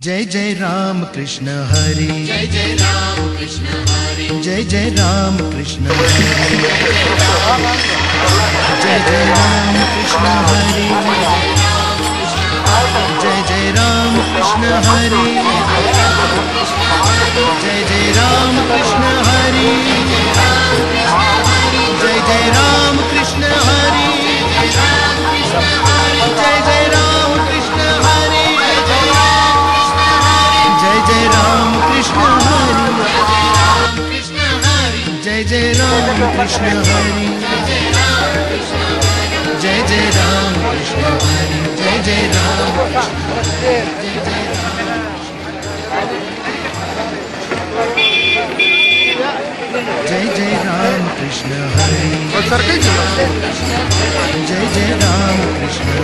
जय जय राम कृष्ण हरि, जय जय राम कृष्ण हरि, जय जय राम कृष्ण हरि, जय जय राम कृष्ण हरि, जय जय राम कृष्ण हरि, जय जय राम कृष्ण हरि, जय जय राम कृष्ण हरि, जय जय राम कृष्ण हरि, जय जय राम कृष्ण हरि, जय जय राम कृष्ण हरि, जय जय राम कृष्ण हरि, जय जय राम जय जय राम कृष्ण हरि, जय जय राम कृष्ण हरि,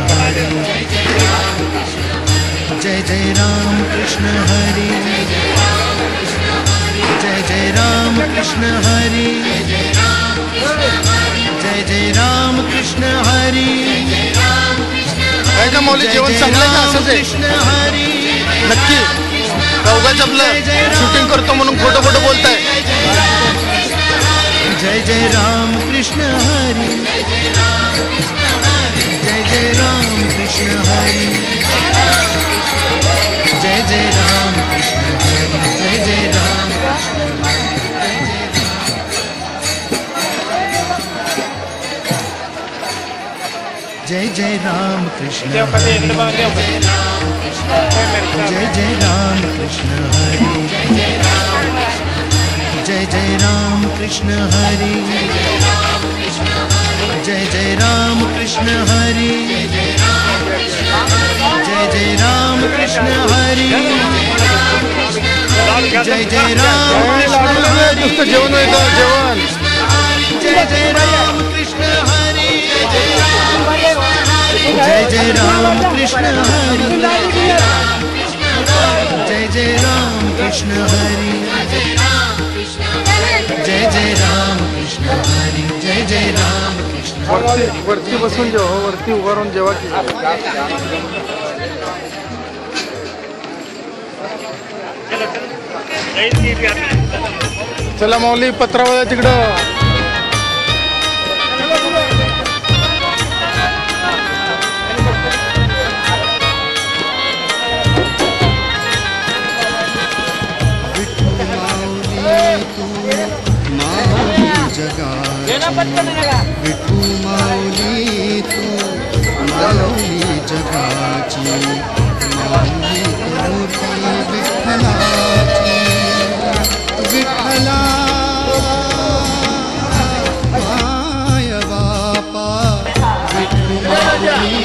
जय जय राम कृष्ण हरि, जय जय राम कृष्ण हरि, जय जय राम कृष्ण हरि, काय का मौली जेवण चांगलं का असंच आहे नक्की गावगाच आपलं शूटिंग करतो म्हणून खोटं खोटं बोलताय जय जय राम कृष्ण हरि, जय जय राम कृष्ण हरि, जय जय राम कृष्ण हरि, जय जय राम जय जय राम कृष्ण हरि, जय जय राम कृष्ण हरि, जय जय राम कृष्ण हरि, जय जय राम कृष्ण हरि, जय जय राम कृष्ण हरि, जय जय राम कृष्ण हरि, जेवण होतं जेवण जय जय राम कृष्ण हरि, जय जय राम कृष्ण हरि, जय जय राम कृष्ण हरि, जय जय राम कृष्ण हरि, जय जय राम कृष्ण वरती बसून जेवा वरती उभा राहून जेवा की चला माऊली पत्रावळ्या तिकडं विठू माऊली तू माऊली जगाची माऊली मूर्ती विठ्ठलाची विठ्ठला माय बापा विठू माऊली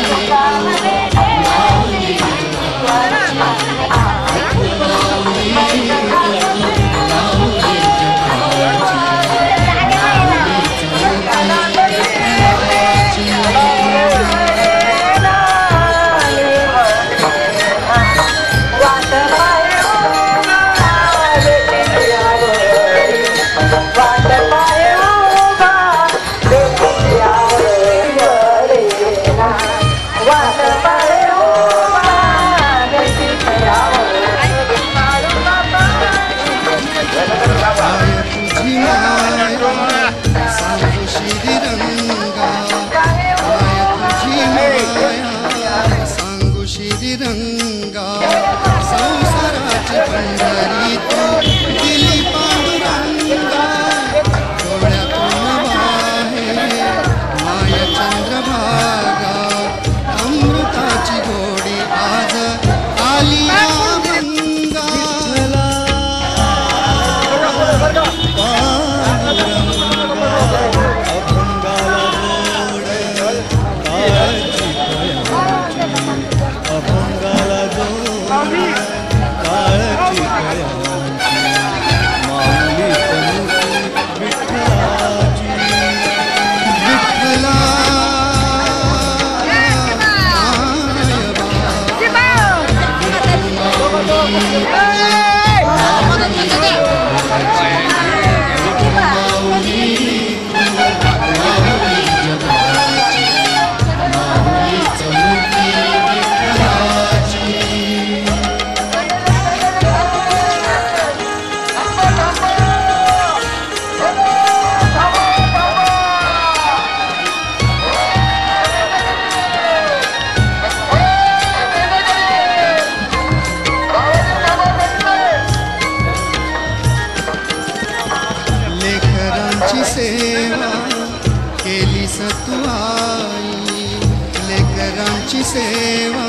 सेवा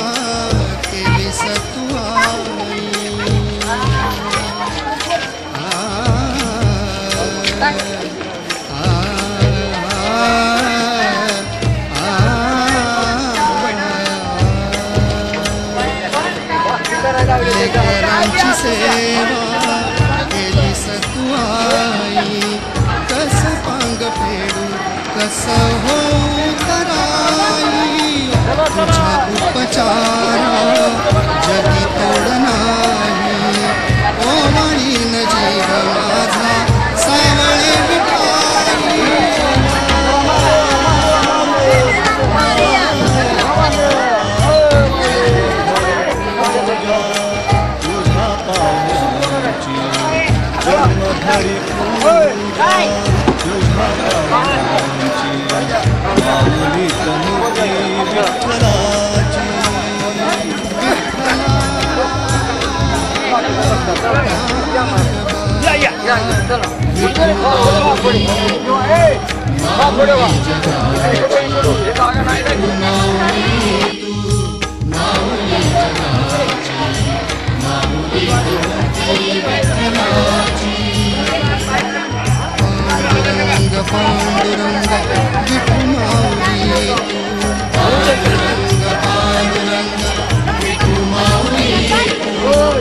केली सतुआई लेकरांची सेवा केली सतुआई कस पांग फेडू कस हो कराई तुझा उपचारा जगी तोड नाही ओवाळीन जीव माझा सावळे पांडुरंग विठू माऊली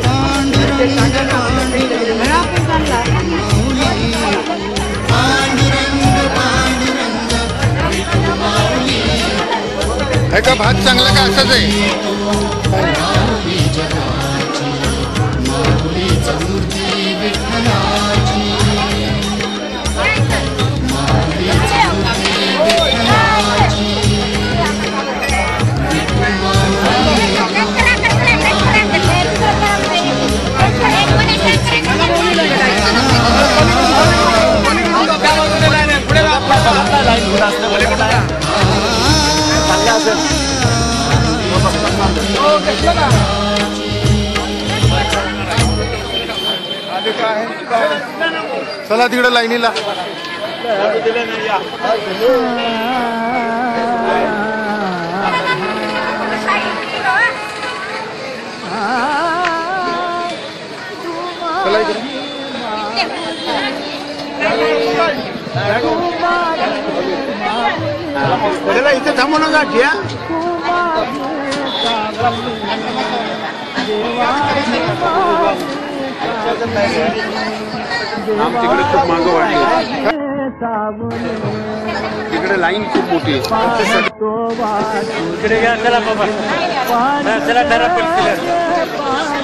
पांडुरंग विठू माऊली पांडुरंग विठू माऊली आहे का भात चांगला का असंच आहे माऊली जगाची माऊलीच मूर्ती विठ्ठलाची चला तिकडे लाईनीला चला इथे थांबू नका घ्या तिकडे खूप मागं वाढली तिकडे लाईन खूप मोठी आहे इकडे घ्या चला बाबा चला ठरा पडतील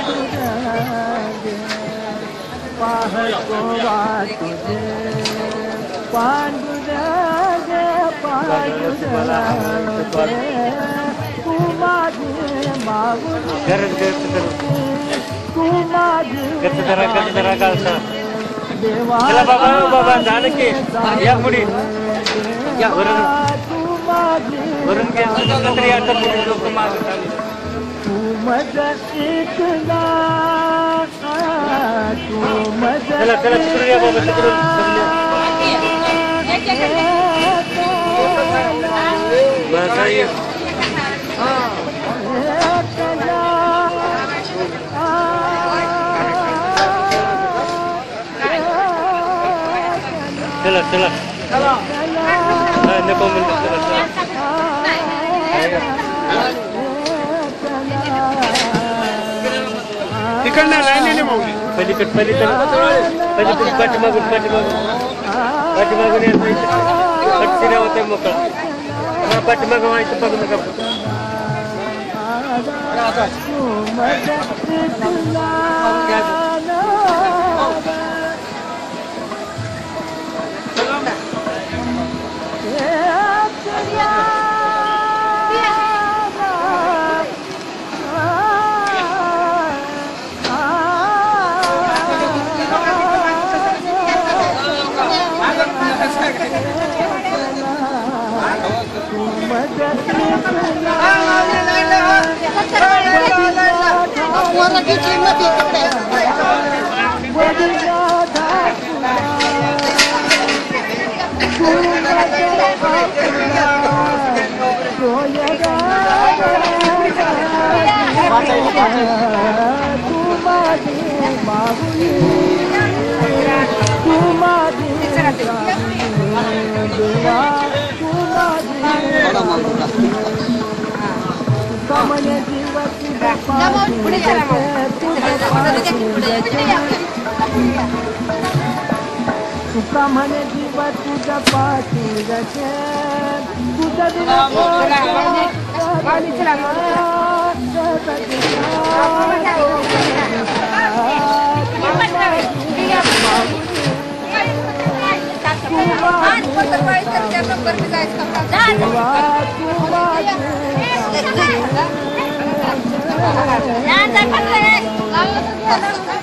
चला बाबा बाबा झालं की या पुढे वरून घ्या तरी आता पुढे लोक मागत आले चला चला तिकडून या बाबा तिकडून चला चला नको म्हणतो तिकडनं लाईनीने माऊली पलीकड पाठीमागून पटशिरा होते मोकळा पाठीमागं व्हायचं बघू नका Oh, yeah. तुका म्हणे जीव तुझ्या पाठी रचे तुझ्या दिला Jangan